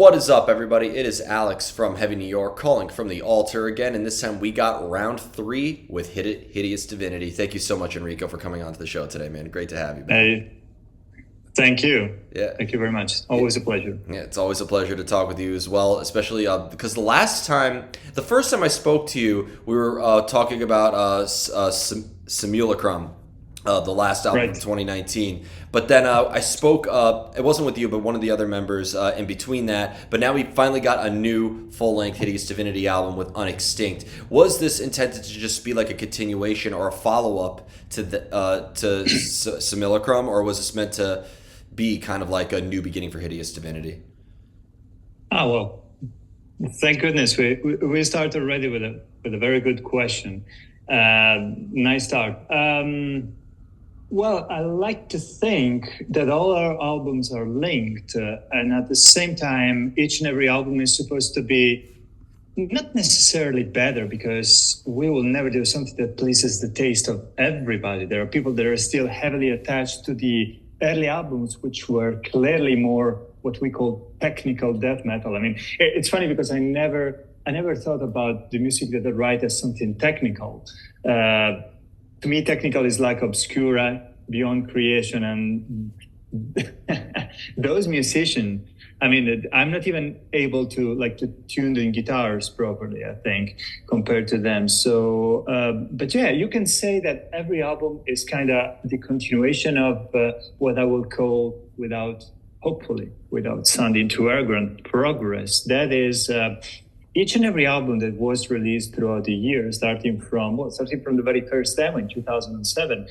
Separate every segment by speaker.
Speaker 1: What is up, everybody? It is Alex from Heavy New York calling from the Altar again, and this time we got round 3 with Hideous Divinity. Thank you so much, Enrico, for coming on to the show today, man. Great to have you, man.
Speaker 2: Hey, thank you.
Speaker 1: Yeah.
Speaker 2: Thank you very much. Always a pleasure.
Speaker 1: Yeah, it's always a pleasure to talk with you as well, especially because the first time I spoke to you, we were talking about Simulacrum, the last album
Speaker 2: Right.
Speaker 1: from 2019. But then I spoke, it wasn't with you, but one of the other members in between that. But now we finally got a new full-length Hideous Divinity album with Unextinct. Was this intended to just be like a continuation or a follow-up to Simulacrum, or was this meant to be kind of like a new beginning for Hideous Divinity?
Speaker 2: Ah, well, thank goodness we start already with a very good question. Nice start. Well, I like to think that all our albums are linked, and at the same time, each and every album is supposed to be not necessarily better, because we will never do something that pleases the taste of everybody. There are people that are still heavily attached to the early albums, which were clearly more what we call technical death metal. I mean, it's funny because I never thought about the music that I write as something technical. To me, technical is like obscura, beyond creation, and those musicians. I mean, I'm not even able to tune the guitars properly, I think, compared to them. So, but yeah, you can say that every album is kind of the continuation of what I will call, hopefully, without sounding too arrogant, progress. That is. Each and every album that was released throughout the years, starting from the very first demo in 2007,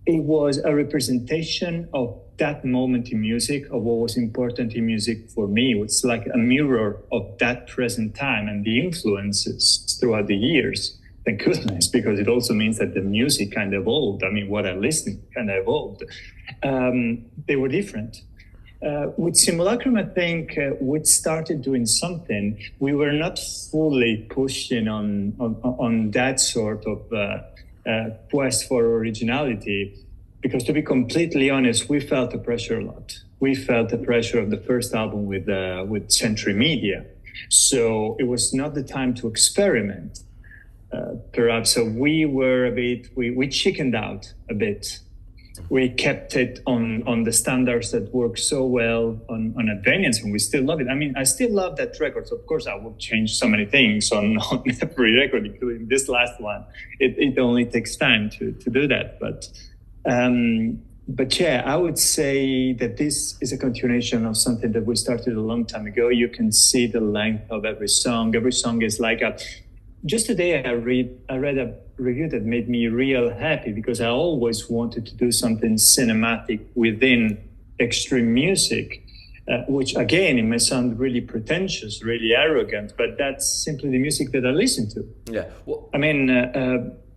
Speaker 2: it was a representation of that moment in music, of what was important in music for me. It's like a mirror of that present time and the influences throughout the years. Thank goodness, because it also means that the music kind of evolved. I mean, what I listened kind of evolved. They were different. With Simulacrum, I think we started doing something. We were not fully pushing on that sort of quest for originality, because to be completely honest, we felt the pressure a lot. We felt the pressure of the first album with Century Media, so it was not the time to experiment. Perhaps so we were we chickened out a bit. We kept it on the standards that work so well on Advenience, and we still love it. I mean, I still love that record. So of course, I would change so many things on every record, including this last one. It only takes time to do that. But yeah, I would say that this is a continuation of something that we started a long time ago. You can see the length of every song. Every song is like a... Just today, I read a review that made me real happy, because I always wanted to do something cinematic within extreme music, which again, it may sound really pretentious, really arrogant, but that's simply the music that I listen to.
Speaker 1: Yeah. Well,
Speaker 2: I mean,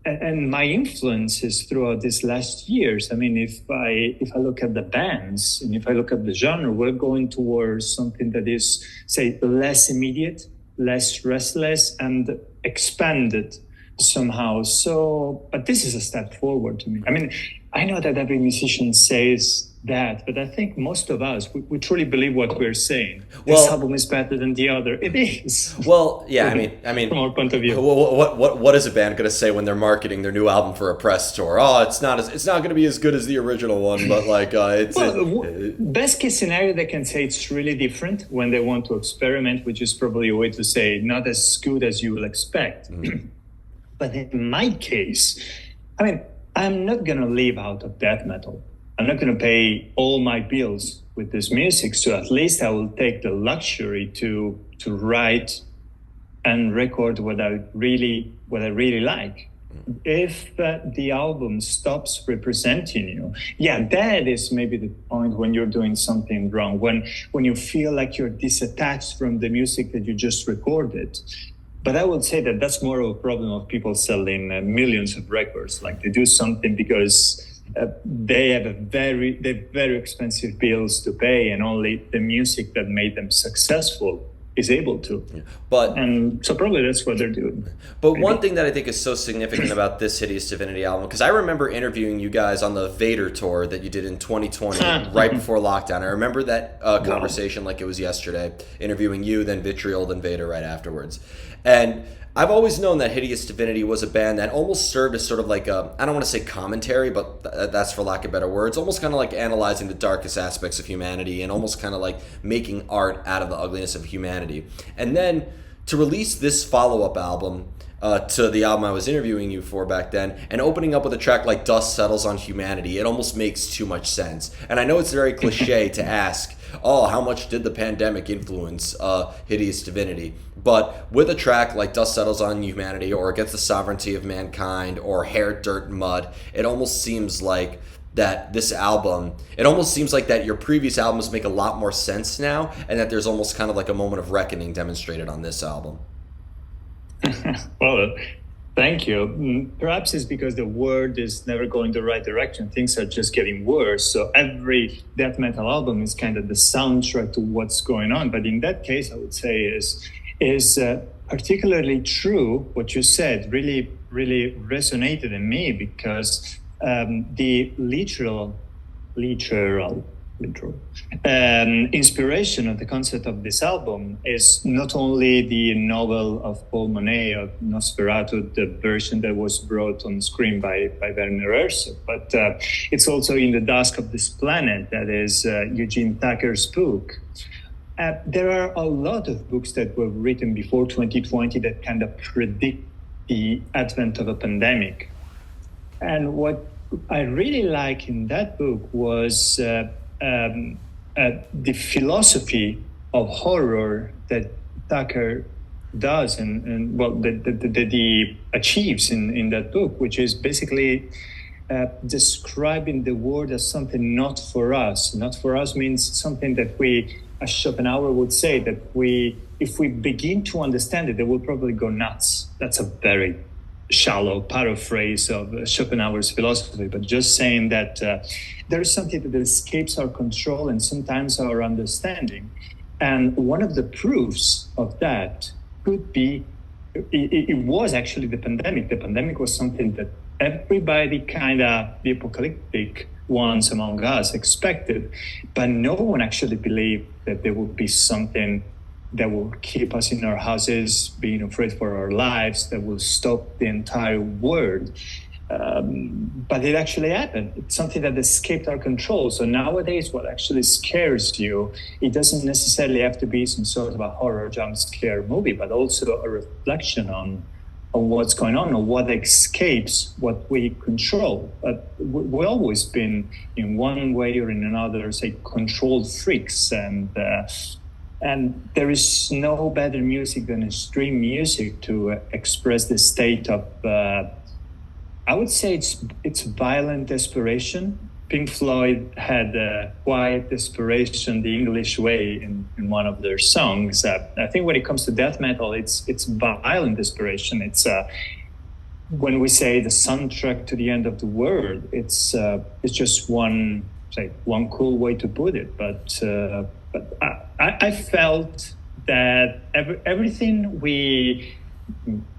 Speaker 2: and my influences throughout these last years. I mean, if I look at the bands and if I look at the genre, we're going towards something that is, say, less immediate, less restless, and expanded somehow. So, but this is a step forward to me. I mean, I know that every musician says that, but I think most of us, we truly believe what we're saying. This album is better than the other. It is.
Speaker 1: Well, yeah, I mean,
Speaker 2: from our point of view.
Speaker 1: What is a band going to say when they're marketing their new album for a press tour? Oh, it's not going to be as good as the original one, but like
Speaker 2: best case scenario, they can say it's really different when they want to experiment, which is probably a way to say not as good as you will expect. But in my case, I mean, I'm not going to live out of death metal. I'm not going to pay all my bills with this music. So at least I will take the luxury to write and record what I really like. If the album stops representing you, yeah, that is maybe the point when you're doing something wrong, when you feel like you're disattached from the music that you just recorded. But I would say that that's more of a problem of people selling millions of records. Like, they do something because they have very expensive bills to pay, and only the music that made them successful is able to.
Speaker 1: But
Speaker 2: And so probably that's what they're doing.
Speaker 1: one thing that I think is so significant about this Hideous Divinity album, because I remember interviewing you guys on the Vader tour that you did in 2020, right before lockdown. I remember that conversation like it was yesterday, interviewing you, then Vitriol, then Vader right afterwards. And I've always known that Hideous Divinity was a band that almost served as sort of like a, I don't want to say commentary, but that's for lack of better words, almost kind of like analyzing the darkest aspects of humanity and almost kind of like making art out of the ugliness of humanity. And then to release this follow-up album to the album I was interviewing you for back then, and opening up with a track like Dust Settles on Humanity, it almost makes too much sense. And I know it's very cliche to ask, oh, how much did the pandemic influence Hideous Divinity? But with a track like Dust Settles on Humanity, or Against the Sovereignty of Mankind, or Hair, Dirt, and Mud, it almost seems like that this album, it almost seems like that your previous albums make a lot more sense now, and that there's almost kind of like a moment of reckoning demonstrated on this album.
Speaker 2: Well, thank you. Perhaps it's because the world is never going the right direction. Things are just getting worse. So every death metal album is kind of the soundtrack to what's going on. But in that case, I would say is particularly true. What you said really, really resonated in me, because the literal inspiration of the concept of this album is not only the novel of Paul Monet of Nosferatu, the version that was brought on screen by Werner Herzog, but it's also In the Dusk of This Planet, that is Eugene Tucker's book. There are a lot of books that were written before 2020 that kind of predict the advent of a pandemic. And what I really like in that book was the philosophy of horror that Tucker does and that he achieves in that book, which is basically describing the world as something not for us. Not for us means something that we, as Schopenhauer would say, that if we begin to understand it, they will probably go nuts. That's a very shallow paraphrase of Schopenhauer's philosophy, but just saying that there is something that escapes our control and sometimes our understanding. And one of the proofs of that could be, it was actually the pandemic. The pandemic was something that everybody, kind of the apocalyptic ones among us, expected, but no one actually believed that there would be something that will keep us in our houses, being afraid for our lives, that will stop the entire world. But it actually happened. It's something that escaped our control. So nowadays, what actually scares you, it doesn't necessarily have to be some sort of a horror jump scare movie, but also a reflection on what's going on or what escapes what we control. But we've always been, in one way or in another, say, control freaks, and there is no better music than extreme music to express the state of, I would say it's violent desperation. Pink Floyd had quiet desperation the English way in one of their songs. I think when it comes to death metal, it's violent desperation. It's when we say the soundtrack to the end of the world, it's just one cool way to put it. But I felt that everything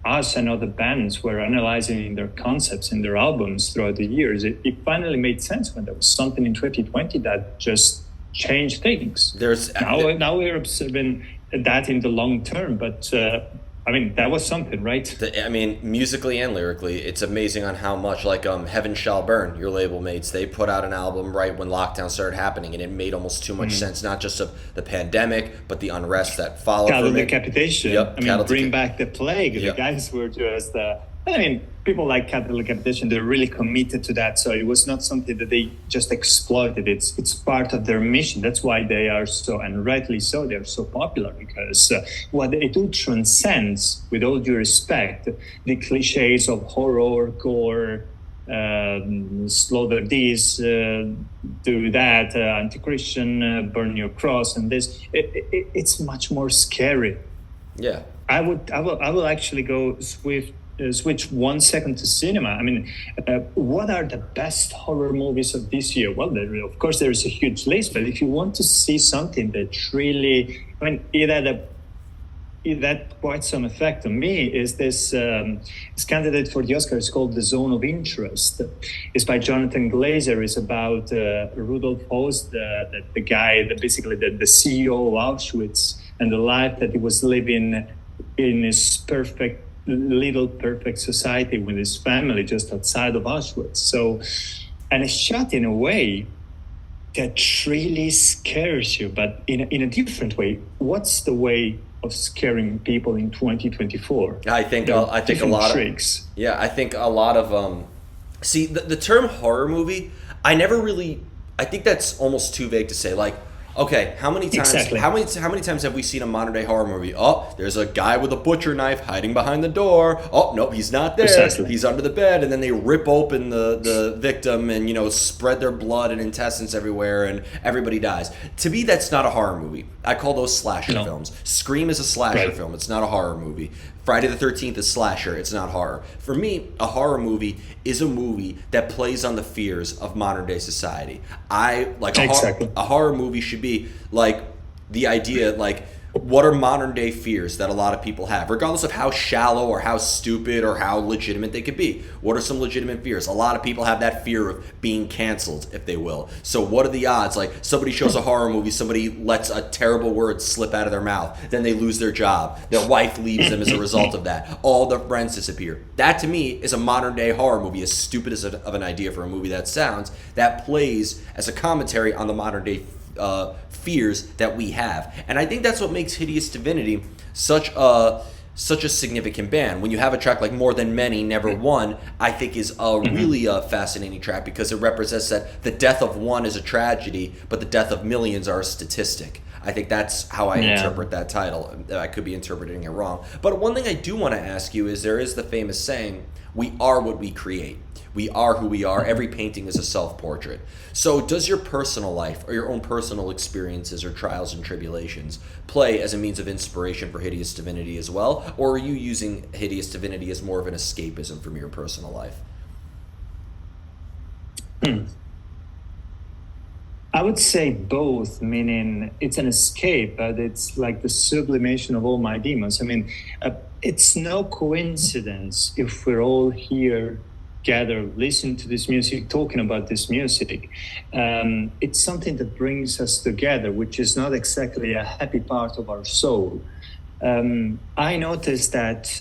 Speaker 2: us and other bands were analyzing in their concepts, in their albums throughout the years, it finally made sense when there was something in 2020 that just changed things. Now we're observing that in the long term, but I mean, that was something, right?
Speaker 1: Musically and lyrically, it's amazing on how much, like Heaven Shall Burn, your label mates, they put out an album right when lockdown started happening, and it made almost too much sense, not just of the pandemic, but the unrest that followed.
Speaker 2: Cattle Decapitation.
Speaker 1: Yep.
Speaker 2: Bring Back the Plague. Yep. The guys were just, people like Cattle Decapitation, they're really committed to that. So it was not something that they just exploited. It's part of their mission. That's why they are so, and rightly so, they're so popular, because what they do transcends, with all due respect, the cliches of horror, gore, slaughter this, do that, anti-Christian, burn your cross, and this. It's much more scary.
Speaker 1: Yeah.
Speaker 2: I will actually go switch 1 second to cinema. What are the best horror movies of this year? Well, of course, there is a huge list, but if you want to see something that really, it had it had quite some effect on me is this candidate for the Oscar is called The Zone of Interest. It's by Jonathan Glazer. It's about Rudolf Hoss, the guy, basically the CEO of Auschwitz, and the life that he was living in his perfect society with his family just outside of Auschwitz. So, and it's shot in a way that really scares you, but in a different way. What's the way of scaring people in 2024? There are
Speaker 1: I think a
Speaker 2: different
Speaker 1: lot of
Speaker 2: tricks.
Speaker 1: yeah, I think a lot of see the term horror movie. I never really. I think that's almost too vague to say. Like, okay,
Speaker 2: Exactly.
Speaker 1: how many times have we seen a modern day horror movie? Oh, there's a guy with a butcher knife hiding behind the door. Oh, nope, he's not there.
Speaker 2: Precisely.
Speaker 1: He's under the bed, and then they rip open the victim and spread their blood and intestines everywhere, and everybody dies. To me, that's not a horror movie. I call those slasher
Speaker 2: No.
Speaker 1: films. Scream is a slasher
Speaker 2: Right.
Speaker 1: film. It's not a horror movie. Friday the 13th is slasher. It's not horror. For me, a horror movie is a movie that plays on the fears of modern day society. I like
Speaker 2: Exactly.
Speaker 1: a horror movie should be like the idea like what are modern day fears that a lot of people have, regardless of how shallow or how stupid or how legitimate they could be? What are some legitimate fears? A lot of people have that fear of being canceled, if they will. So, what are the odds? Like, somebody shows a horror movie, somebody lets a terrible word slip out of their mouth, then they lose their job. Their wife leaves them as a result of that. All their friends disappear. That, to me, is a modern day horror movie, as stupid as of an idea for a movie that sounds, that plays as a commentary on the modern day fears that we have. And I think that's what makes Hideous Divinity such a significant band. When you have a track like More Than Many, Never One, I think is a really fascinating track because it represents that the death of one is a tragedy, but the death of millions are a statistic. I think that's how I
Speaker 2: Yeah.
Speaker 1: interpret that title. I could be interpreting it wrong. But one thing I do want to ask you is there is the famous saying, we are what we create. We are who we are. Every painting is a self portrait. So, does your personal life or your own personal experiences or trials and tribulations play as a means of inspiration for Hideous Divinity as well? Or are you using Hideous Divinity as more of an escapism from your personal life?
Speaker 2: I would say both, meaning it's an escape, but it's like the sublimation of all my demons. I mean, it's no coincidence if we're all here gathered, listening to this music, talking about this music. It's something that brings us together, which is not exactly a happy part of our soul. I noticed that,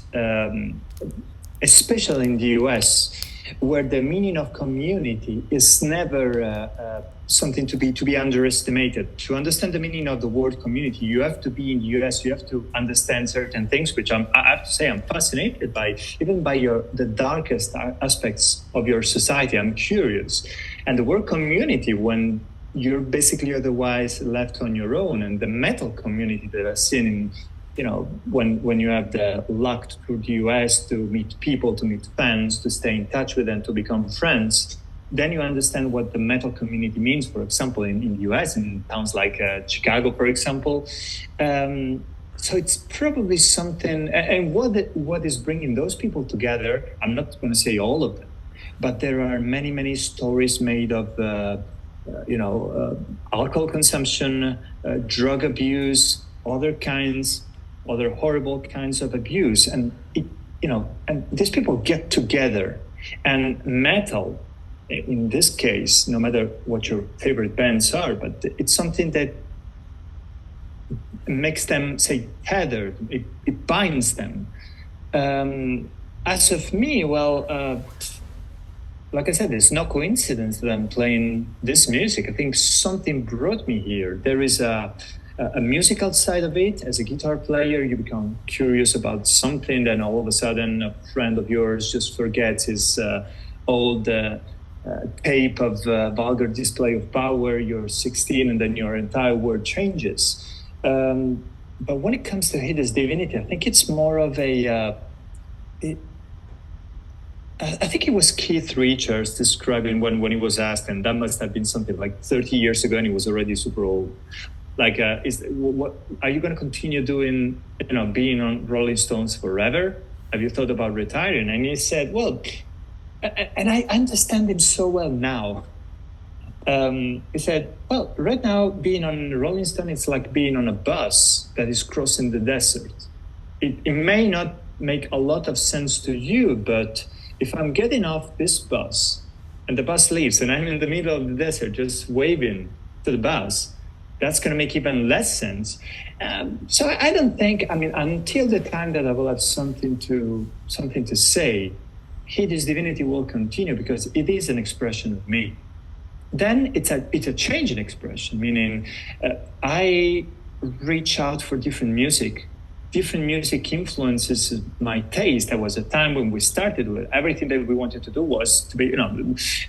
Speaker 2: especially in the US, where the meaning of community is never something to be underestimated. To understand the meaning of the word community, you have to be in the US. You have to understand certain things, which I have to say I'm fascinated by, even by the darkest aspects of your society. I'm curious, and the word community when you're basically otherwise left on your own, and the metal community that I've seen in when you have the luck through the US to meet people, to meet fans, to stay in touch with them, to become friends, then you understand what the metal community means, for example, in the US, in towns like Chicago, for example. So it's probably something, and what is bringing those people together, I'm not going to say all of them, but there are many, many stories made of alcohol consumption, drug abuse, other horrible kinds of abuse, and and these people get together, and metal, in this case, no matter what your favorite bands are, but it's something that makes them say tethered. It binds them. As of me, well. Like I said, it's no coincidence that I'm playing this music. I think something brought me here. There is a musical side of it. As a guitar player, you become curious about something, then all of a sudden, a friend of yours just forgets his old tape of vulgar display of power. You're 16, and then your entire world changes. But when it comes to Hideous Divinity, I think it's more of I think it was Keith Richards describing when he was asked, and that must have been something like 30 years ago, and he was already super old. Like, what are you going to continue doing? Being on Rolling Stones forever? Have you thought about retiring? And he said, well, and I understand him so well now. He said, well, right now being on Rolling Stone, it's like being on a bus that is crossing the desert. it may not make a lot of sense to you, but if I'm getting off this bus and the bus leaves and I'm in the middle of the desert just waving to the bus, that's going to make even less sense. So I don't think, I mean, until the time that I will have something to say, Hideous Divinity will continue because it is an expression of me. Then it's a change in expression, meaning I reach out for different music. Different music influences my taste. There was a time when we started with everything that we wanted to do was to be,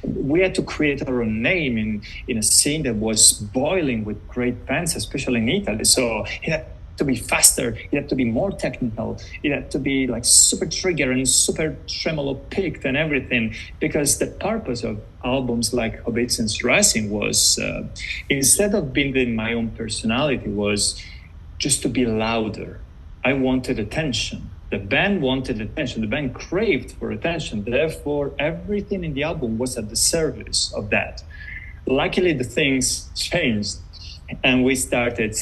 Speaker 2: we had to create our own name in a scene that was boiling with great bands, especially in Italy. So it had to be faster, it had to be more technical, it had to be like super trigger and super tremolo picked and everything, because the purpose of albums like Obeisance Rising was, instead of building my own personality, was just to be louder. I wanted attention. The band wanted attention. The band craved for attention. Therefore, everything in the album was at the service of that. Luckily, the things changed, and we started,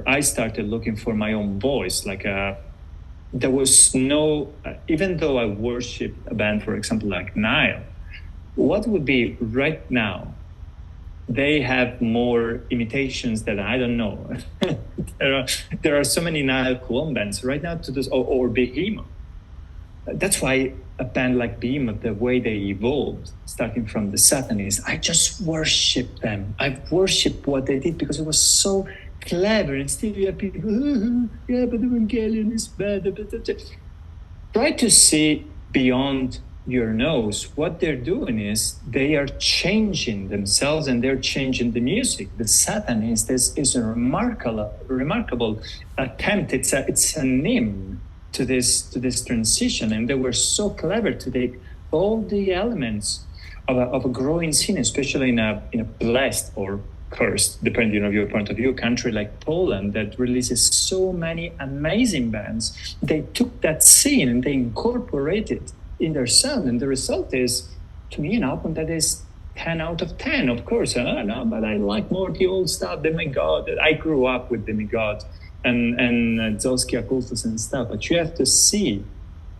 Speaker 2: I started looking for my own voice. There was no, even though I worship a band, for example, like Nile, what would be right now? They have more imitations that I don't know. there are so many Nile clone bands right now to this, or Behemoth. That's why a band like Behemoth, the way they evolved, starting from the Satanists, I just worship them. I worship what they did because it was so clever. And still you have people, yeah, but Evangelion is bad. Try to see beyond your nose. What they're doing is they are changing themselves and they're changing the music. The Satanist is a remarkable attempt. It's a name to this transition, and they were so clever to take all the elements of a growing scene, especially in a blessed or cursed, depending on your point of view, country like Poland that releases so many amazing bands. They took that scene and they incorporated in their sound, and the result is, to me, an album that is 10 out of 10. Of course, no, but I like more the old stuff. Demigod, I grew up with Demigod and Zolski Occultus and stuff, but you have to see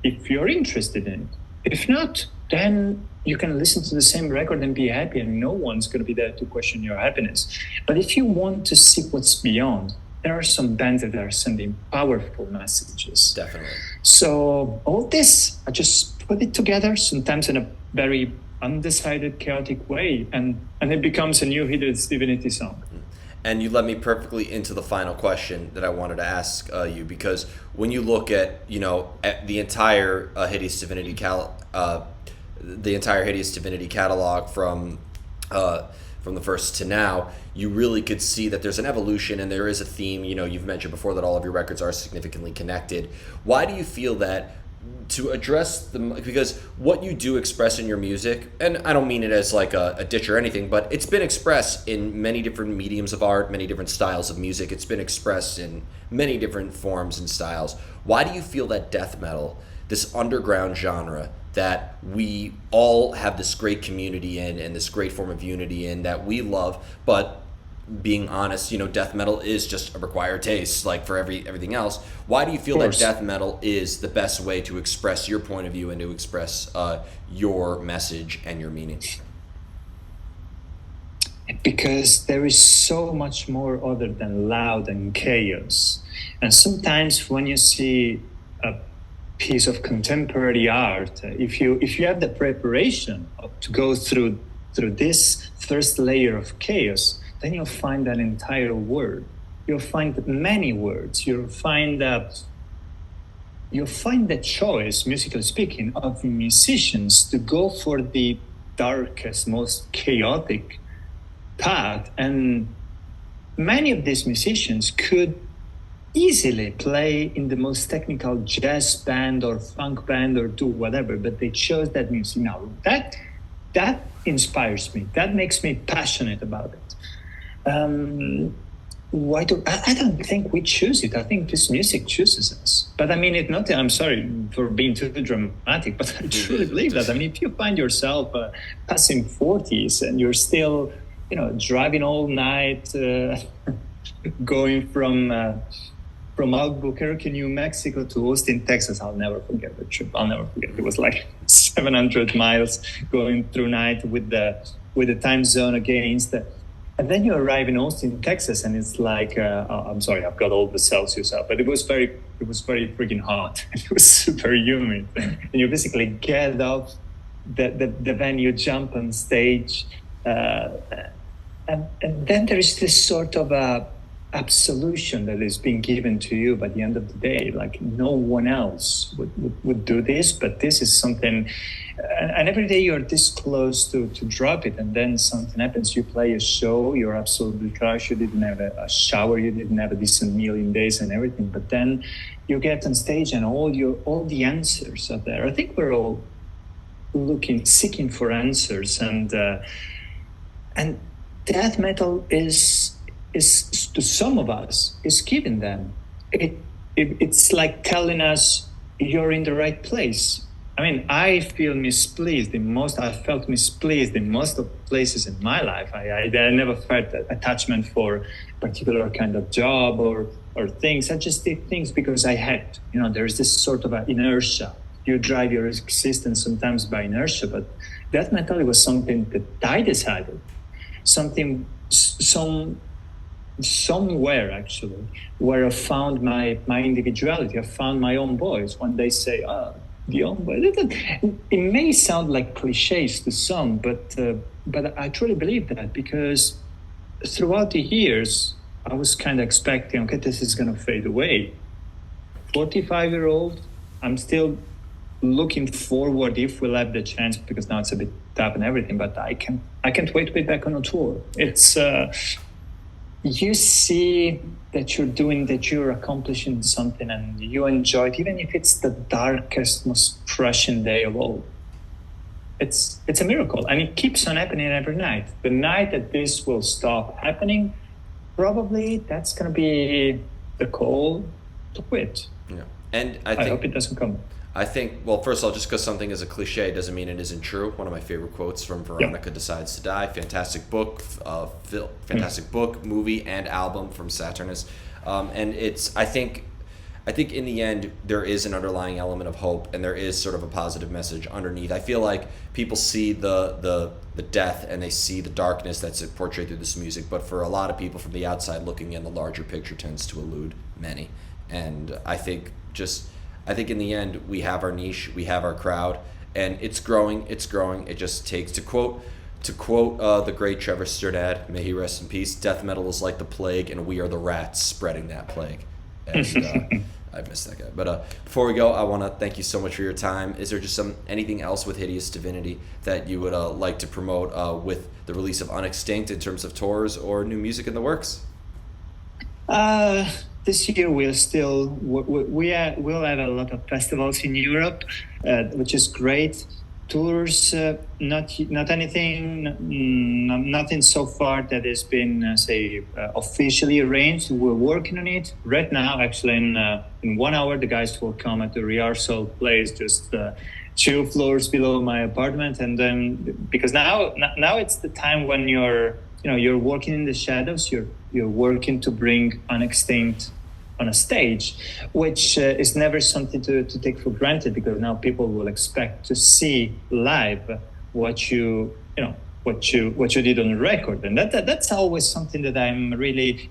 Speaker 2: if you're interested in it. If not, then you can listen to the same record and be happy, and no one's going to be there to question your happiness. But if you want to see what's beyond, there are some bands that are sending powerful messages.
Speaker 1: Definitely.
Speaker 2: So all this, I just put it together, sometimes in a very undecided, chaotic way, and it becomes a new Hideous Divinity song.
Speaker 1: And you led me perfectly into the final question that I wanted to ask you, because when you look at at the entire Hideous Divinity catalog from the first to now, you really could see that there's an evolution and there is a theme. You've mentioned before that all of your records are significantly connected. Why do you feel that, to address because what you do express in your music, and I don't mean it as like a ditch or anything, but it's been expressed in many different mediums of art, many different styles of music. It's been expressed in many different forms and styles. Why do you feel that death metal, this underground genre that we all have this great community in and this great form of unity in that we love, but being honest, death metal is just a required taste, like for everything else. Why do you feel that death metal is the best way to express your point of view and to express your message and your meaning?
Speaker 2: Because there is so much more other than loud and chaos. And sometimes when you see a piece of contemporary art, if you have the preparation to go through this first layer of chaos, then you'll find an entire word. You'll find many words. You'll find the choice, musically speaking, of musicians to go for the darkest, most chaotic path. And many of these musicians could easily play in the most technical jazz band or funk band or do whatever, but they chose that music. Now, that inspires me. That makes me passionate about it. I don't think we choose it. I think this music chooses us. But I mean it not. I'm sorry for being too dramatic, but I truly believe that. I mean, if you find yourself passing 40s and you're still, driving all night, going from from Albuquerque, New Mexico to Austin, Texas. I'll never forget the trip. I'll never forget. It was like 700 miles going through night with the time zone against. And then you arrive in Austin, Texas, and it's like I'm sorry, I've got all the Celsius up, but it was very freaking hot. It was super humid, and you basically get off the venue, jump on stage, and then there is this sort of absolution that is being given to you by the end of the day. Like no one else would do this, but this is something. And every day you're this close to drop it, and then something happens. You play a show, you're absolutely crushed. You didn't have a shower, you didn't have a decent meal in days, and everything. But then you get on stage, and all the answers are there. I think we're all seeking for answers, and death metal is to some of us is giving them. It's like telling us you're in the right place. I mean, I felt misplaced in most of places in my life. I never felt attachment for a particular kind of job or things. I just did things because I had to. There's this sort of inertia. You drive your existence sometimes by inertia, but death metal was something that I decided. Somewhere actually, where I found my individuality. I found my own voice. When they say, the own voice, it may sound like cliches to some, but I truly believe that, because throughout the years, I was kind of expecting, okay, this is going to fade away. 45-year-old, I'm still looking forward if we'll have the chance, because now it's a bit tough and everything, but I can't wait to be back on a tour. It's you see that you're accomplishing something, and you enjoy it, even if it's the darkest, most crushing day of all. It's a miracle, and it keeps on happening every night. The night that this will stop happening, probably that's going to be the call to quit.
Speaker 1: Yeah, and I
Speaker 2: hope it doesn't come.
Speaker 1: I think, well, first of all, just because something is a cliche doesn't mean it isn't true. One of my favorite quotes from Veronica Decides to Die. Fantastic book, book, movie, and album from Saturnus. And I think in the end, there is an underlying element of hope, and there is sort of a positive message underneath. I feel like people see the death and they see the darkness that's portrayed through this music, but for a lot of people from the outside looking in, the larger picture tends to elude many. And I think in the end, we have our niche, we have our crowd, and it's growing. It just takes, to quote the great Trevor Sturdad, may he rest in peace, death metal is like the plague, and we are the rats spreading that plague. And I missed that guy. But before we go, I want to thank you so much for your time. Is there just anything else with Hideous Divinity that you would like to promote with the release of Unextinct in terms of tours or new music in the works?
Speaker 2: This year we'll have a lot of festivals in Europe, which is great. Tours, not anything, nothing so far that has been officially arranged. We're working on it right now. Actually, in 1 hour, the guys will come at the rehearsal place, just 2 floors below my apartment, and then because now it's the time when you're working in the shadows. You're working to bring Unextinct on a stage, which is never something to take for granted, because now people will expect to see live what you did on the record, and that's always something that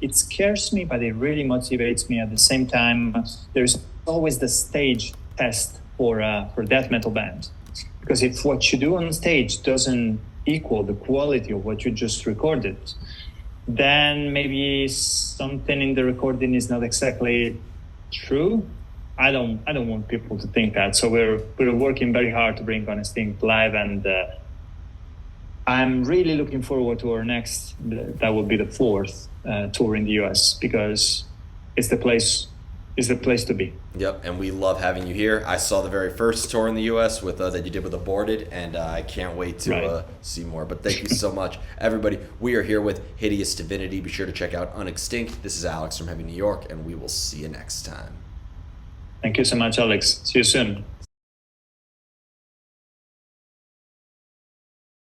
Speaker 2: it scares me, but it really motivates me at the same time. There's always the stage test for death metal band, because if what you do on stage doesn't equal the quality of what you just recorded, then maybe something in the recording is not exactly true. I don't want people to think that. So we're working very hard to bring Unextinct live, and I'm really looking forward to our next. That will be the 4th tour in the US, because it's the place to be.
Speaker 1: Yep, and we love having you here. I saw the very first tour in the U.S. that you did with Aborted, and I can't wait to see more. But thank you so much, everybody. We are here with Hideous Divinity. Be sure to check out Unextinct. This is Alex from Heavy New York, and we will see you next time.
Speaker 2: Thank you so much, Alex. See you soon.